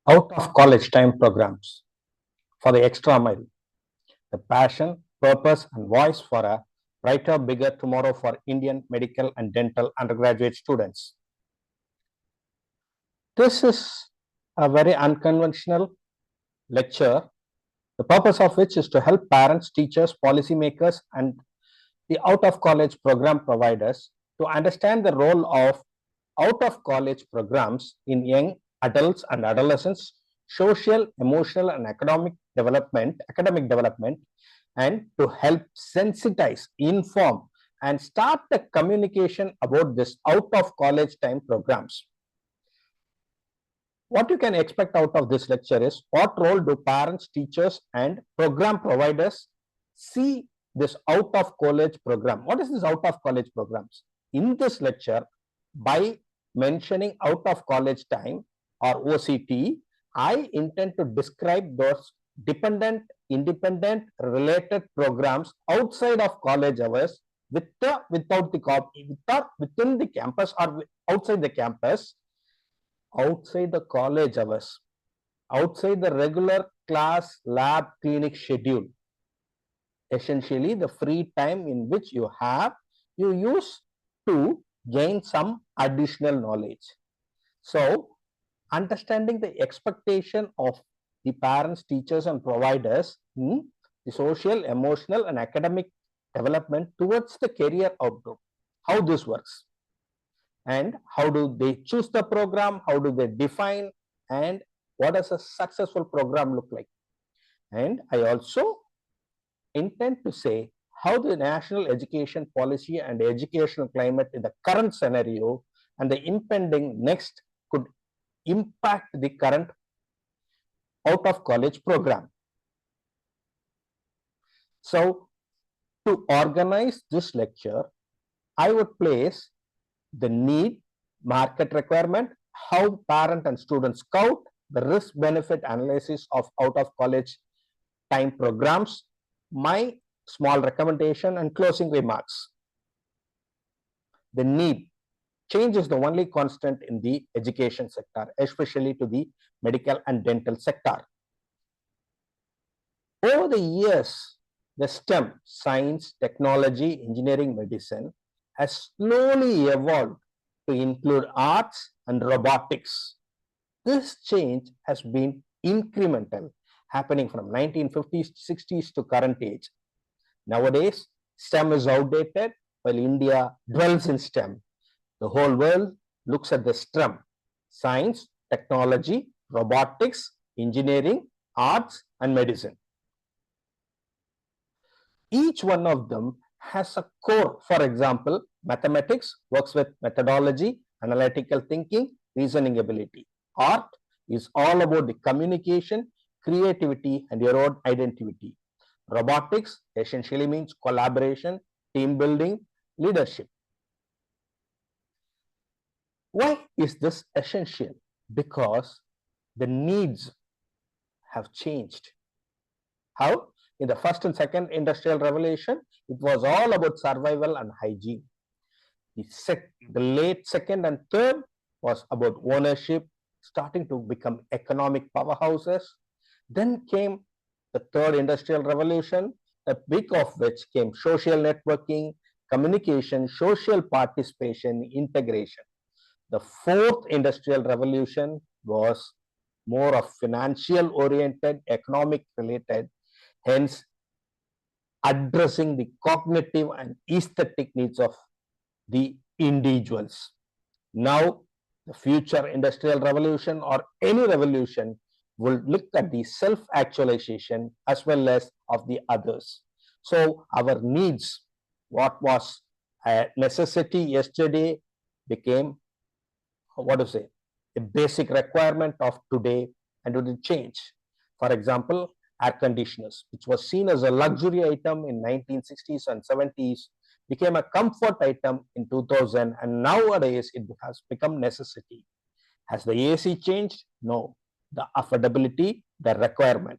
out of college time programs for the extra mile, the passion, purpose, and voice for a brighter, bigger tomorrow for Indian medical and dental undergraduate students. This is a very unconventional lecture, the purpose of which is to help parents, teachers, policymakers, and the out of college program providers to understand the role of out of college programs in young adults and adolescents, social, emotional, and academic development, and to help sensitize, inform, and start the communication about this out of college time programs. What you can expect out of this lecture is what role do parents, teachers, and program providers see this out of college program? What is this out of college programs? In this lecture, by mentioning out of college time or OCT, I intend to describe those dependent, independent, related programs outside of college hours, within the campus or outside the campus, outside the college hours, outside the regular class, lab, clinic schedule. Essentially, the free time in which you use to gain some additional knowledge. So, understanding the expectation of the parents, teachers, and providers in the social, emotional, and academic development towards the career outcome, how this works, and how do they choose the program, how do they define, and what does a successful program look like. And I also intend to say how the national education policy and educational climate in the current scenario and the impending next could impact the current out of college program. So, to organize this lecture, I would place the need, market requirement, how parent and student scout, the risk benefit analysis of out of college time programs, my small recommendation, and closing remarks. The need. Change is the only constant in the education sector, especially to the medical and dental sector. Over the years, the STEM, science, technology, engineering, medicine, has slowly evolved to include arts and robotics. This change has been incremental, happening from 1950s, 60s to current age. Nowadays, STEM is outdated, while India dwells in STEM. The whole world looks at the STEM, science, technology, robotics, engineering, arts, and medicine. Each one of them has a core. For example, mathematics works with methodology, analytical thinking, reasoning ability. Art is all about the communication, creativity, and your own identity. Robotics essentially means collaboration, team building, leadership. Why is this essential? Because the needs have changed. How? In the first and second industrial revolution, it was all about survival and hygiene. The late second and third was about ownership, starting to become economic powerhouses. Then came the third industrial revolution, the peak of which came social networking, communication, social participation, integration. The fourth industrial revolution was more of financial oriented, economic related, hence addressing the cognitive and aesthetic needs of the individuals. Now, the future industrial revolution or any revolution will look at the self-actualization as well as of the others. So our needs, what was a necessity yesterday became, a basic requirement of today, and it will change. For example, air conditioners, which was seen as a luxury item in 1960s and 70s, became a comfort item in 2000, and nowadays it has become necessity. Has the AC changed? No. The affordability, the requirement.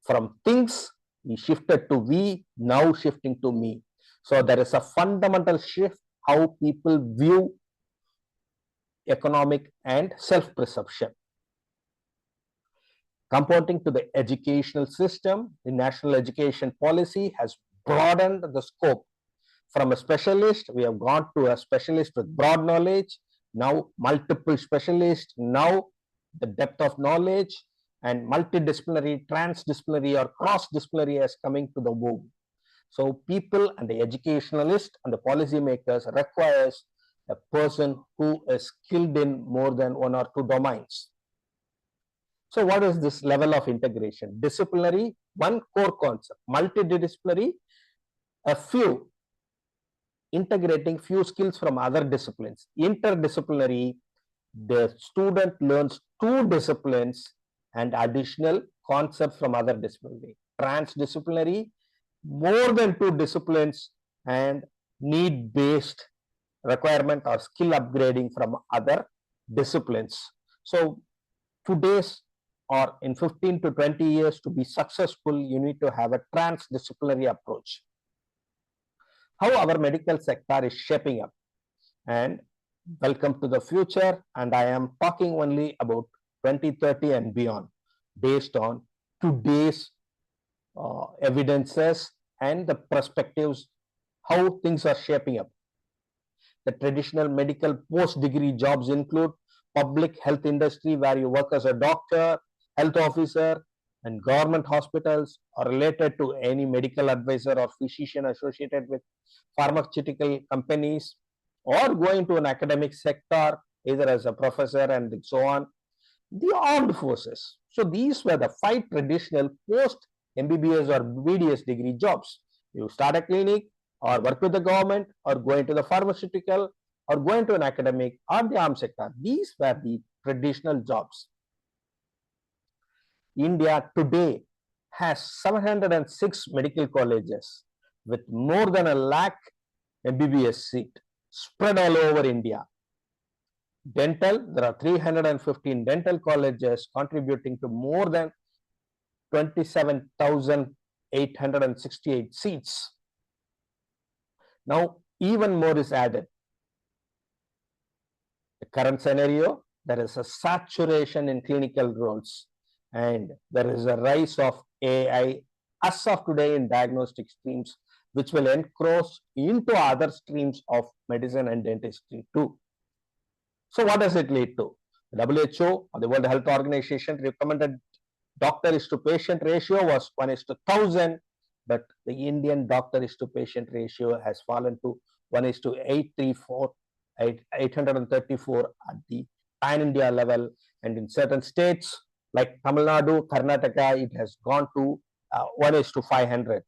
From things we shifted to we, now shifting to me. So there is a fundamental shift how people view economic and self-perception. Compounding to the educational system, the national education policy has broadened the scope. From a specialist, we have gone to a specialist with broad knowledge, now multiple specialists, now the depth of knowledge and multidisciplinary, transdisciplinary or cross-disciplinary is coming to the boom. So people and the educationalists and the policymakers requires a person who is skilled in more than one or two domains. So what is this level of integration? Disciplinary, one core concept. Multidisciplinary, a few, integrating few skills from other disciplines. Interdisciplinary, the student learns two disciplines and additional concepts from other disciplines. Transdisciplinary, more than two disciplines and need-based requirement or skill upgrading from other disciplines. So today's or in 15 to 20 years to be successful, you need to have a transdisciplinary approach. How our medical sector is shaping up, and welcome to the future, and I am talking only about 2030 and beyond based on today's evidences and the perspectives, how things are shaping up. The traditional medical post-degree jobs include public health industry where you work as a doctor, health officer, and government hospitals are related to any medical advisor or physician associated with pharmaceutical companies, or going to an academic sector either as a professor and so on. The armed forces. So these were the 5 traditional post MBBS or BDS degree jobs. You start a clinic or work with the government or go into the pharmaceutical or go into an academic or the armed sector. These were the traditional jobs. India today has 706 medical colleges with more than 1 lakh MBBS seat spread all over India. Dental, there are 315 dental colleges contributing to more than 27,868 seats. Now, even more is added. The current scenario, there is a saturation in clinical roles and there is a rise of AI as of today in diagnostic streams, which will encroach into other streams of medicine and dentistry too. So what does it lead to? The WHO, or the World Health Organization, recommended doctor is to patient ratio was 1:1,000, but the Indian doctor is to patient ratio has fallen to 834 at the pan-India level, and in certain states like Tamil Nadu, Karnataka, it has gone to 1:500.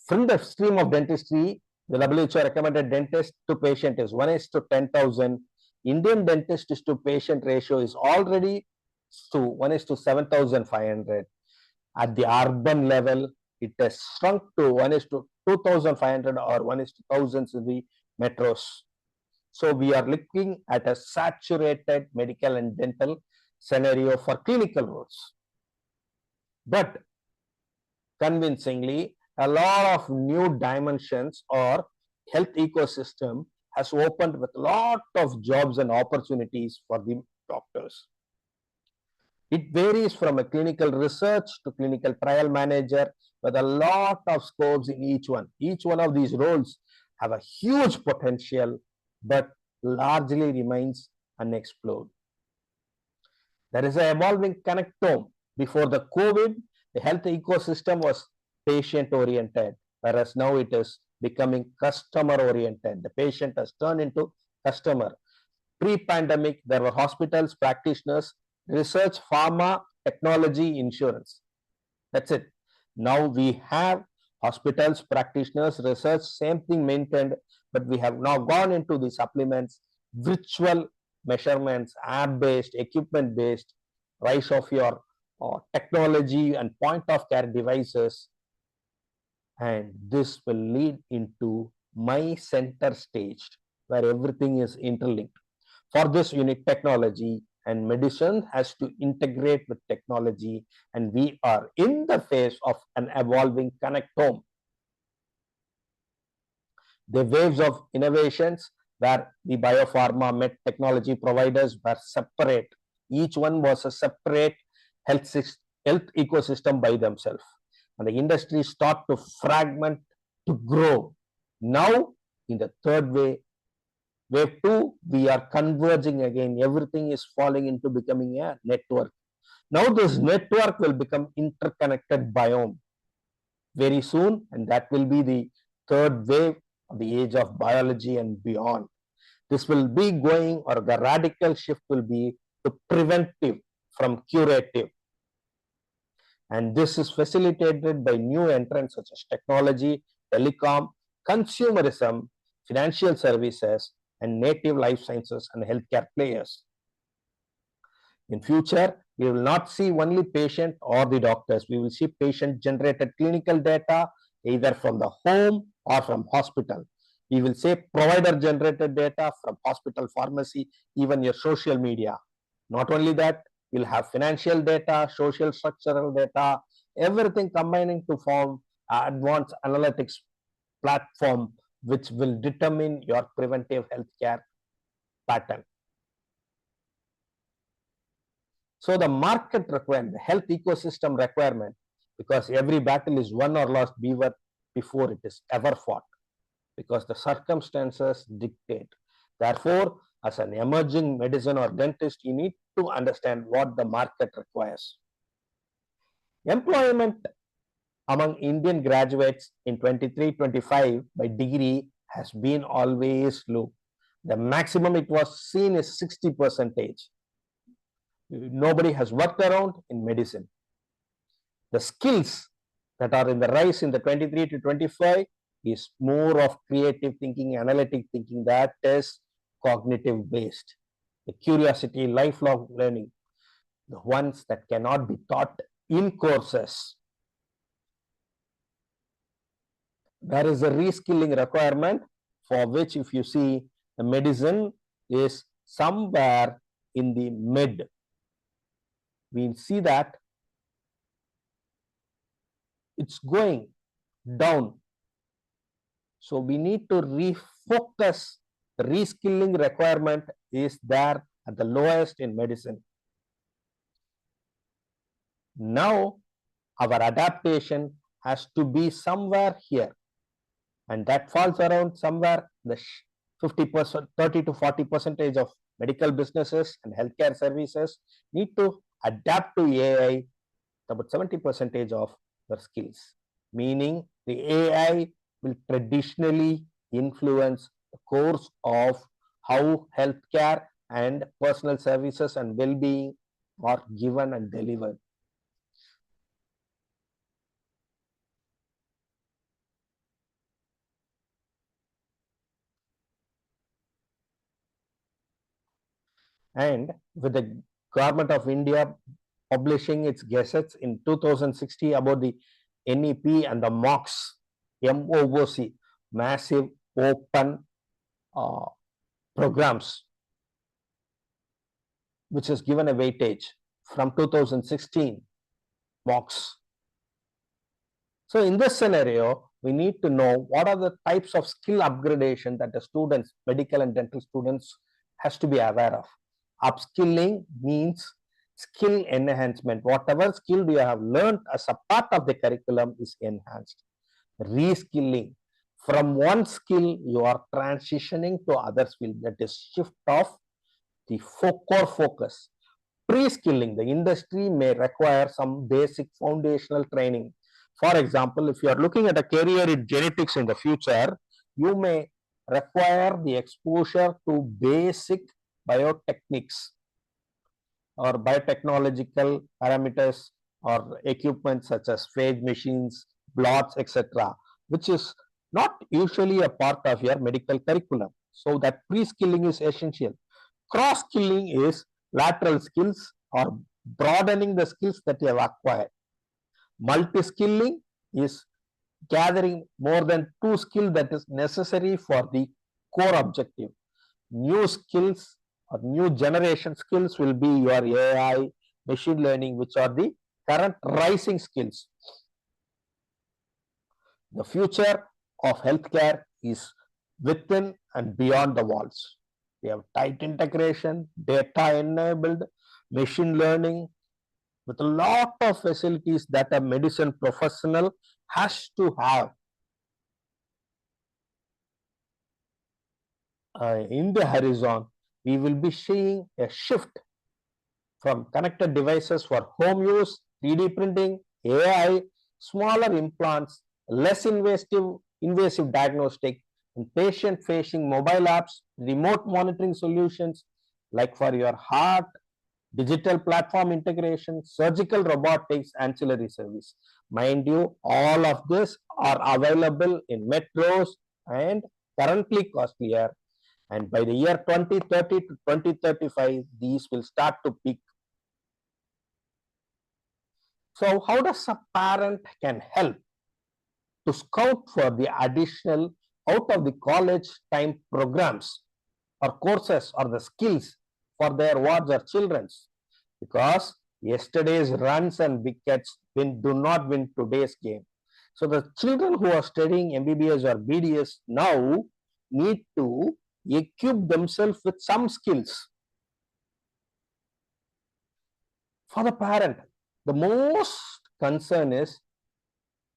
From the stream of dentistry, the WHO recommended dentist to patient is 1:10,000. Indian dentist to patient ratio is already to 1:7,500. At the urban level, it has shrunk to 1:2,500 or 1:1,000 in the metros. So we are looking at a saturated medical and dental scenario for clinical roles. But convincingly, a lot of new dimensions or health ecosystem has opened with a lot of jobs and opportunities for the doctors. It varies from a clinical research to clinical trial manager with a lot of scopes in each one. Each one of these roles have a huge potential, but largely remains unexplored. There is an evolving connectome. Before the COVID, the health ecosystem was patient-oriented, whereas now it is becoming customer-oriented. The patient has turned into customer. Pre-pandemic, there were hospitals, practitioners, research, pharma, technology, insurance. That's it. Now we have hospitals, practitioners, research, same thing maintained, but we have now gone into the supplements, virtual measurements, app-based, equipment-based, rise of your technology and point-of-care devices. And this will lead into my center stage where everything is interlinked. For this, you need technology, and medicine has to integrate with technology, and we are in the phase of an evolving connectome. The waves of innovations where the biopharma med technology providers were separate Each one was a separate health ecosystem by themselves. And the industry start to fragment, to grow. Now, in the third wave 2, we are converging again. Everything is falling into becoming a network. Now this network will become interconnected biome very soon, and that will be the third wave of the age of biology and beyond. This will be going, or the radical shift will be to preventive from curative. And this is facilitated by new entrants such as technology, telecom, consumerism, financial services, and native life sciences and healthcare players. In future, we will not see only patient or the doctors. We will see patient-generated clinical data either from the home or from hospital. We will say provider-generated data from hospital, pharmacy, even your social media. Not only that, you'll have financial data, social structural data, everything combining to form advanced analytics platform, which will determine your preventive healthcare pattern. So the market requirement, the health ecosystem requirement, because every battle is won or lost before it is ever fought, because the circumstances dictate. Therefore, as an emerging medicine or dentist, you need to understand what the market requires. Employment among Indian graduates in 23-25 by degree has been always low. The maximum it was seen is 60%. Nobody has worked around in medicine. The skills that are in the rise in the 23 to 25 is more of creative thinking, analytic thinking, that is cognitive based. The curiosity, lifelong learning, the ones that cannot be taught in courses. There is a reskilling requirement for which, if you see, the medicine is somewhere in the mid. We see that it's going down. So we need to refocus. The reskilling requirement is there at the lowest in medicine. Now our adaptation has to be somewhere here, and that falls around somewhere the 50%, 30 to 40% of medical businesses and healthcare services need to adapt to AI, about 70% of their skills, meaning the AI will traditionally influence the course of how healthcare and personal services and well-being are given and delivered. And with the government of India publishing its gazettes in 2016 about the NEP and the MOOCs, MOOC, massive open programs, which is given a weightage from 2016 MOOCs. So in this scenario, we need to know what are the types of skill upgradation that the students, medical and dental students, has to be aware of. Upskilling means skill enhancement. Whatever skill you have learned as a part of the curriculum is enhanced. Reskilling, from one skill you are transitioning to other skill, that is shift of the core focus. Pre-skilling, the industry may require some basic foundational training. For example, if you are looking at a career in genetics in the future, you may require the exposure to basic biotechnics or biotechnological parameters or equipment such as phage machines, blots, etc., which is not usually a part of your medical curriculum. So that pre-skilling is essential. Cross-skilling is lateral skills or broadening the skills that you have acquired. Multi-skilling is gathering more than 2 skills that is necessary for the core objective. New skills or new generation skills will be your AI, machine learning, which are the current rising skills. The future of healthcare is within and beyond the walls. We have tight integration, data enabled, machine learning, with a lot of facilities that a medicine professional has to have. In the horizon, we will be seeing a shift from connected devices for home use, 3D printing, AI, smaller implants, less invasive diagnostic, and patient-facing mobile apps, remote monitoring solutions like for your heart, digital platform integration, surgical robotics, ancillary service. Mind you, all of this are available in metros and currently costlier. And by the year 2030 to 2035, these will start to peak. So how does a parent can help to scout for the additional out of the college time programs or courses or the skills for their wards or children's? Because yesterday's runs and wickets do not win today's game. So the children who are studying MBBS or BDS now need to equip themselves with some skills. For the parent, the most concern is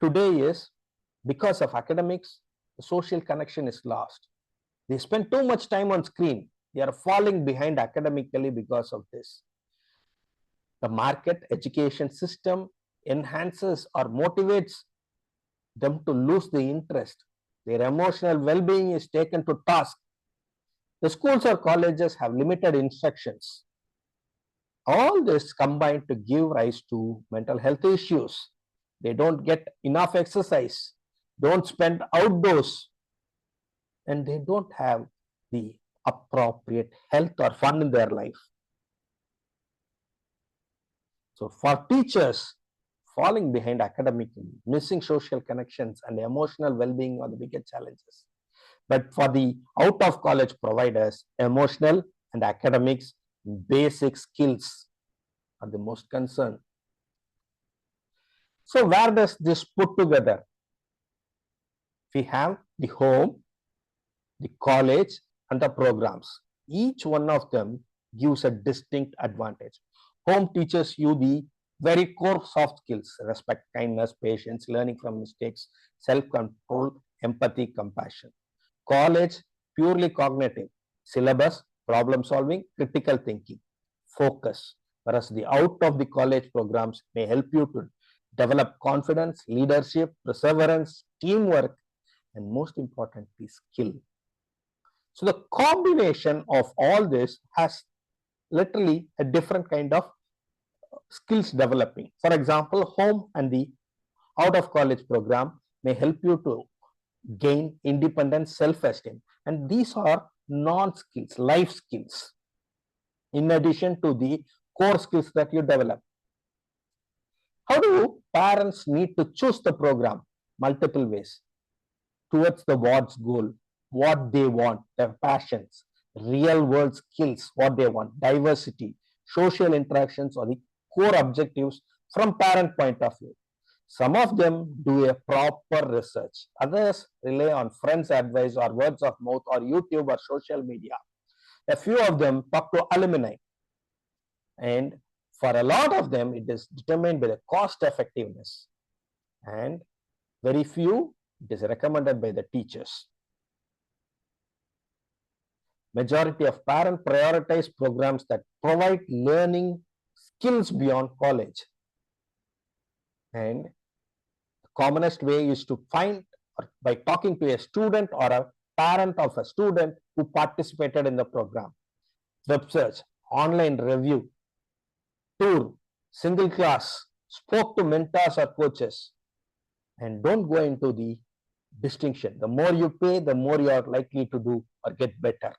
today is because of academics, the social connection is lost. They spend too much time on screen. They are falling behind academically because of this. The market education system enhances or motivates them to lose the interest. Their emotional well-being is taken to task. The schools or colleges have limited instructions. All this combined to give rise to mental health issues. They don't get enough exercise, don't spend outdoors, and they don't have the appropriate health or fun in their life. So for teachers, falling behind academically, missing social connections and emotional well-being are the biggest challenges. But for the out-of-college providers, emotional and academics basic skills are the most concern. So where does this put together? We have the home, the college, and the programs. Each one of them gives a distinct advantage. Home teaches you the very core soft skills: respect, kindness, patience, learning from mistakes, self-control, empathy, compassion. College, purely cognitive: syllabus, problem solving, critical thinking, focus. Whereas the out of the college programs may help you to develop confidence, leadership, perseverance, teamwork, and most importantly, skill. So the combination of all this has literally a different kind of skills developing. For example, home and the out of college program may help you to gain independent self-esteem, and these are non-skills, life skills, in addition to the core skills that you develop. How do parents need to choose the program? Multiple ways towards the ward's goal, what they want, their passions, real world skills, what they want, diversity, social interactions, or the core objectives from parent point of view. Some of them do a proper research. Others rely on friends' advice or words of mouth or YouTube or social media. A few of them talk to alumni. And for a lot of them, it is determined by the cost effectiveness. And very few, it is recommended by the teachers. Majority of parents prioritize programs that provide learning skills beyond college. And the commonest way is to find by talking to a student or a parent of a student who participated in the program. Web search, online review, tour, single class, spoke to mentors or coaches, and don't go into the distinction. The more you pay, the more you are likely to do or get better.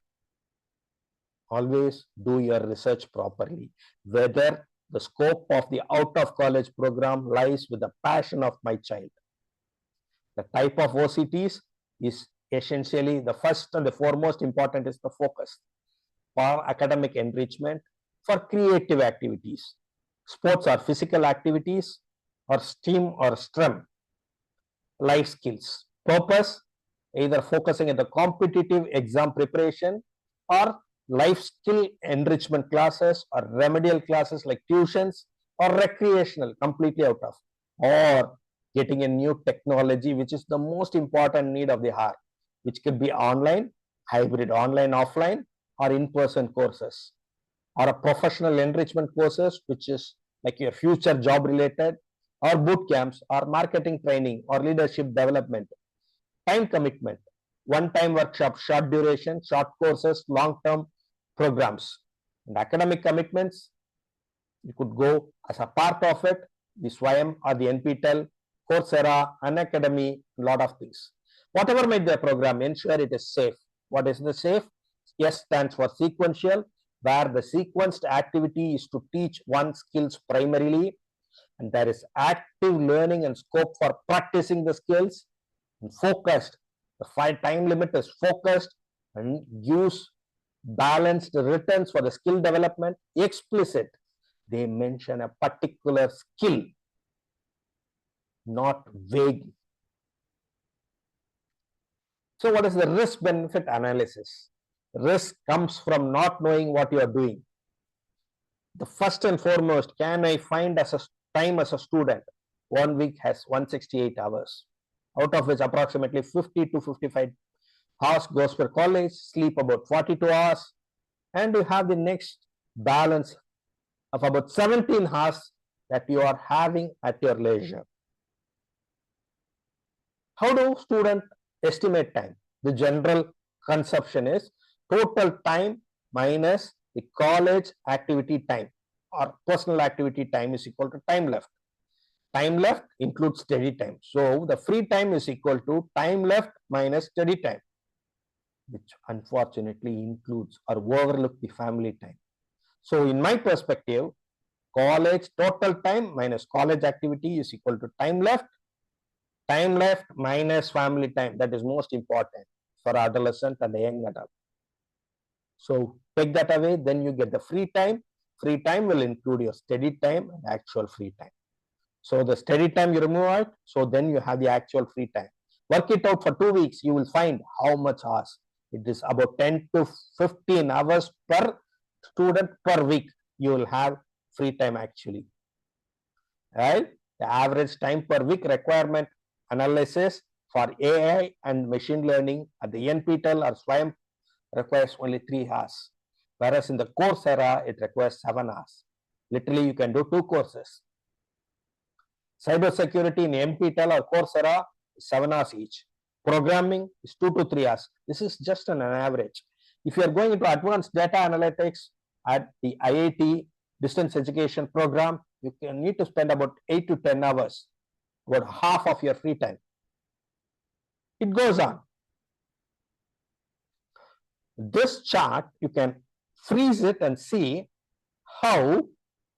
Always do your research properly. Whether the scope of the out of college program lies with the passion of my child. The type of OCTs is essentially the first and the foremost important is the focus for academic enrichment, for creative activities, sports or physical activities, or STEAM or STEM, life skills. Purpose, either focusing on the competitive exam preparation or life skill enrichment classes or remedial classes like tuitions or recreational, completely out of, or getting a new technology, which is the most important need of the hour, which could be online, hybrid, online, offline, or in-person courses, or a professional enrichment courses, which is like your future job related, or boot camps, or marketing training, or leadership development. Time commitment, one-time workshop, short duration, short courses, long-term programs. And academic commitments, you could go as a part of it, the SWAYAM or the NPTEL, Coursera, Unacademy, a lot of things. Whatever might be the program, ensure it is safe. What is the safe? S stands for sequential, where the sequenced activity is to teach one skills primarily, and there is active learning and scope for practicing the skills. And focused, the time limit is focused and gives balanced returns for the skill development. Explicit, they mention a particular skill, not vague. So what is the risk benefit analysis? Risk comes from not knowing what you are doing. The first and foremost, can I find as a time as a student? 1 week has 168 hours, out of which approximately 50 to 55 hours goes for college, sleep about 42 hours, and you have the next balance of about 17 hours that you are having at your leisure. How do students estimate time? The general conception is total time minus the college activity time or personal activity time is equal to time left. Time left includes study time. So the free time is equal to time left minus study time, which unfortunately includes or overlook the family time. So in my perspective, college total time minus college activity is equal to time left minus family time. That is most important for adolescent and the young adult. So take that away, then you get the free time. Free time will include your study time and actual free time. So the study time you remove out, so then you have the actual free time. Work it out for 2 weeks, you will find how much hours. It is about 10 to 15 hours per student per week you will have free time actually. Right? The average time per week requirement analysis for AI and machine learning at the NPTEL or SWAYAM requires only 3 hours. Whereas in the Coursera, it requires 7 hours. Literally, you can do 2 courses. Cybersecurity in NPTEL or Coursera is 7 hours each. Programming is 2 to 3 hours. This is just an average. If you are going into advanced data analytics at the IIT distance education program, you can need to spend about 8 to 10 hours, about half of your free time. It goes on. This chart, you can freeze it and see how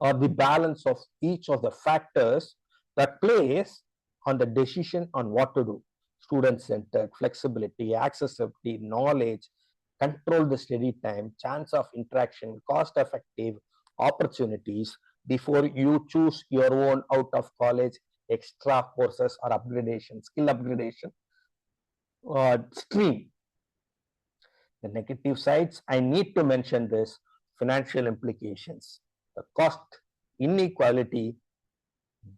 the balance of each of the factors that plays on the decision on what to do. Student-centered, flexibility, accessibility, knowledge, control the study time, chance of interaction, cost-effective opportunities before you choose your own out-of-college extra courses or upgradation, skill upgradation stream. The negative sides, I need to mention this, financial implications, the cost inequality,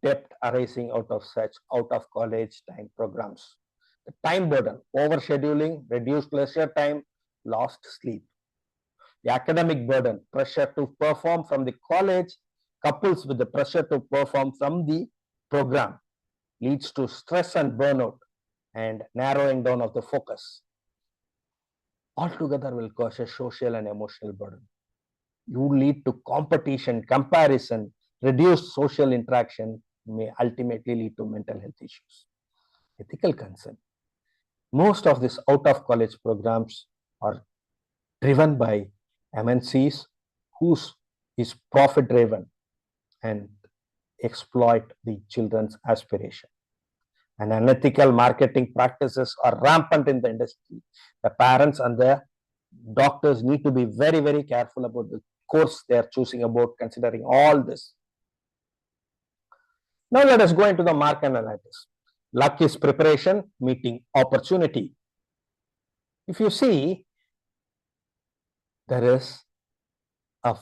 debt arising out of such out-of-college time programs. The time burden, overscheduling, reduced leisure time, lost sleep. The academic burden, pressure to perform from the college couples with the pressure to perform from the program, leads to stress and burnout and narrowing down of the focus. Altogether will cause a social and emotional burden. You lead to competition, comparison, reduced social interaction, may ultimately lead to mental health issues. Ethical concern. Most of these out-of-college programs are driven by MNCs whose is profit-driven and exploit the children's aspiration. And unethical marketing practices are rampant in the industry. The parents and the doctors need to be very, very careful about the course they are choosing about considering all this. Now let us go into the market analysis. Luck is preparation, meeting opportunity. If you see, There is a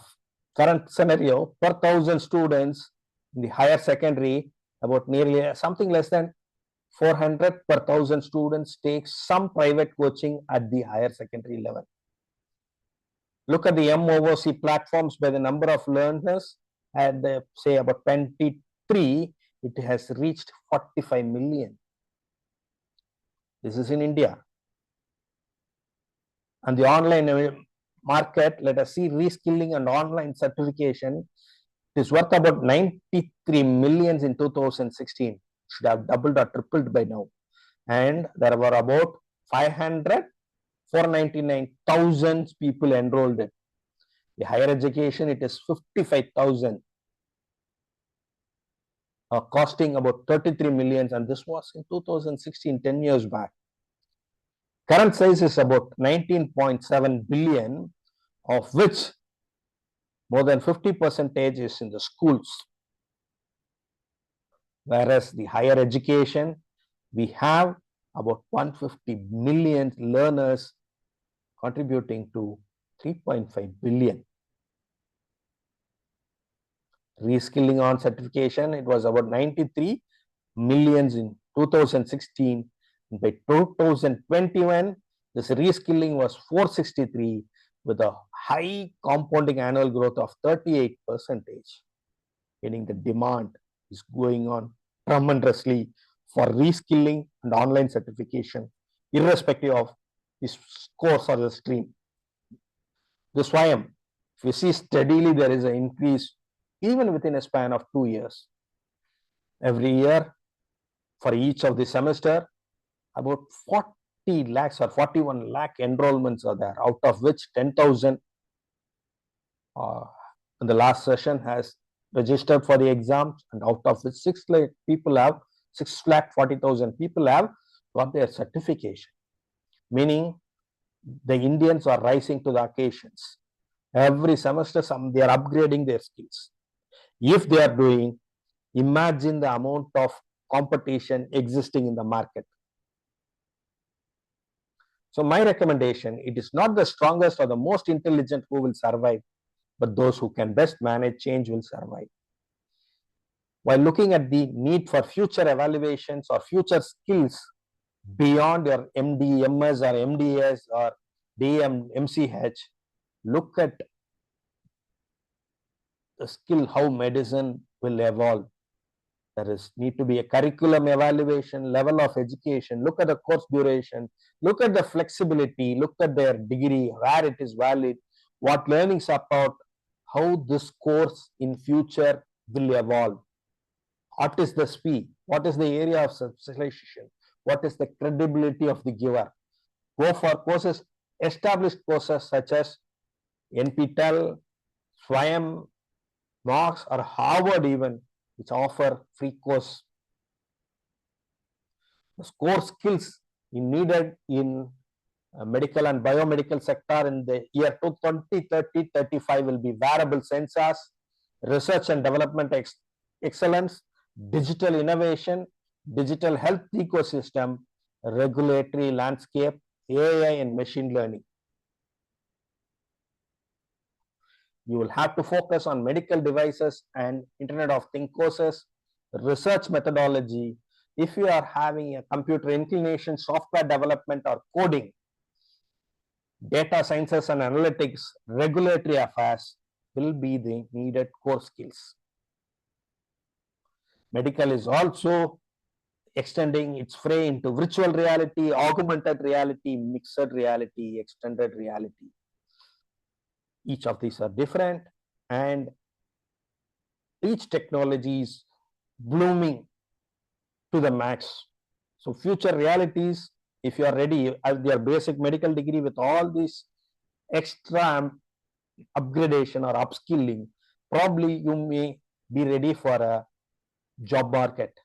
current scenario per 1,000 students in the higher secondary, about nearly something less than 400 per 1,000 students take some private coaching at the higher secondary level. Look at the MOOC platforms by the number of learners, at the, say about 23, it has reached 45 million. This is in India. And the online market, let us see reskilling and online certification. It is worth about 93 millions in 2016. Should have doubled or tripled by now. And there were about 499,000 people enrolled in. The higher education, it is 55,000, costing about 33 millions, and this was in 2016, 10 years back. Current size is about 19.7 billion, of which more than 50% is in the schools. Whereas the higher education, we have about 150 million learners contributing to 3.5 billion. Reskilling on certification, it was about 93 millions in 2016. By 2021, this reskilling was 463 with a high compounding annual growth of 38%, meaning the demand is going on tremendously for reskilling and online certification, irrespective of this course or the stream. The SWAYAM, if you see steadily, there is an increase even within a span of 2 years. Every year, for each of the semester, about 40 lakhs or 41 lakh enrollments are there, out of which 10,000 in the last session has registered for the exams, and out of which 6 lakh 40,000 people have got their certification, meaning the Indians are rising to the occasions. Every semester, they are upgrading their skills. If they are doing, imagine the amount of competition existing in the market. So my recommendation, it is not the strongest or the most intelligent who will survive, but those who can best manage change will survive. While looking at the need for future evaluations or future skills beyond your MD, MS or MDS or DM, MCH, look at the skill, how medicine will evolve. There is need to be a curriculum evaluation, level of education, look at the course duration, look at the flexibility, look at their degree, where it is valid, what learnings are taught, how this course in future will evolve. What is the speed? What is the area of specialization? What is the credibility of the giver? Go for courses, established courses such as NPTEL, SWAYAM, Knox or Harvard even, which offer free course. The core skills needed in medical and biomedical sector in the year 2030-35 will be wearable sensors, research and development excellence, digital innovation, digital health ecosystem, regulatory landscape, AI and machine learning. You will have to focus on medical devices and Internet of Things courses, research methodology. If you are having a computer inclination, software development or coding, data sciences and analytics, regulatory affairs will be the needed core skills. Medical is also extending its fray into virtual reality, augmented reality, mixed reality, extended reality. Each of these are different, and each technology is blooming to the max. So future realities, if you are ready with your basic medical degree with all these extra upgradation or upskilling, probably you may be ready for a job market,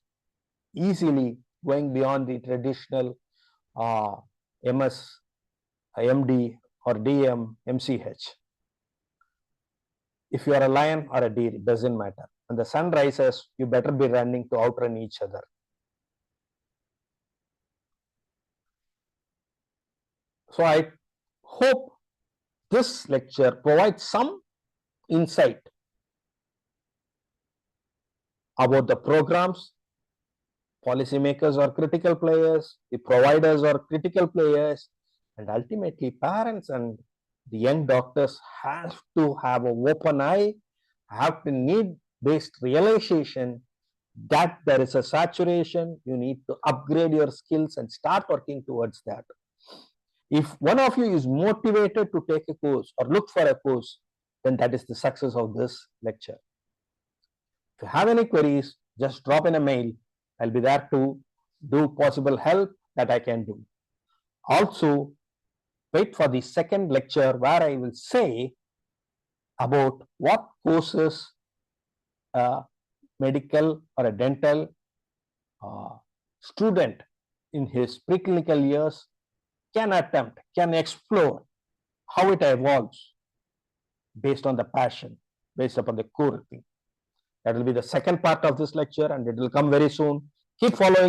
easily going beyond the traditional MS, MD or DM, MCH. If you are a lion or a deer, it doesn't matter. When the sun rises, you better be running to outrun each other. So I hope this lecture provides some insight about the programs. Policymakers are critical players, the providers are critical players, and ultimately parents and the young doctors have to have an open eye, have to need-based realization that there is a saturation. You need to upgrade your skills and start working towards that. If one of you is motivated to take a course or look for a course, then that is the success of this lecture. If you have any queries, just drop in a mail. I'll be there to do possible help that I can do. Also, wait for the second lecture where I will say about what courses a medical or a dental student in his preclinical years can attempt, can explore, how it evolves based on the passion, based upon the core thing. That will be the second part of this lecture, and it will come very soon. Keep following